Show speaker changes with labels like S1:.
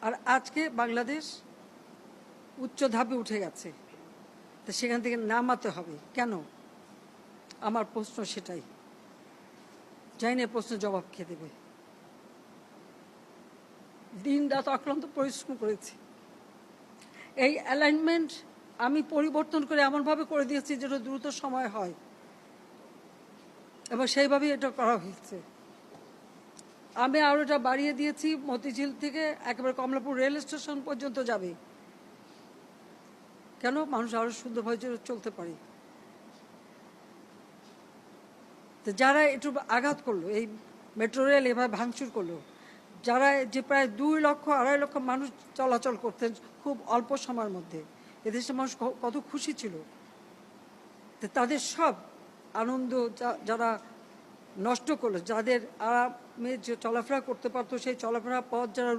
S1: আর আজকে বাংলাদেশ উচ্চ ধাপে উঠে গেছে, তো সেখান থেকে নামাতে হবে কেন? আমার প্রশ্ন সেটাই। জানি না প্রশ্নের জবাব খেয়ে দেবে। দিন রাত অক্লান্ত পরিশ্রম করেছি। এই অ্যালাইনমেন্ট আমি পরিবর্তন করে এমনভাবে করে দিয়েছি যেটা দ্রুত সময় হয়, এবং সেইভাবেই এটা করা হয়েছে। আমি আরও এটা বাড়িয়ে দিয়েছি, মতিঝিল থেকে একেবারে কমলাপুর রেল স্টেশন পর্যন্ত যাবে। কেন? মানুষ আরও সুন্দরভাবে চলতে পারে। তো যারা একটু আঘাত করলো, এই মেট্রো রেল এভাবে ভাঙচুর করলো, যারা যে প্রায় 2-2.5 লক্ষ মানুষ চলাচল করতেন খুব অল্প সময়ের মধ্যে, এদেশের মানুষ কত খুশি ছিল। তো তাদের সব আনন্দ যারা নষ্ট করলো, যাদের আরামে যে চলাফেরা করতে পারতো সেই চলাফেরা পথ যারা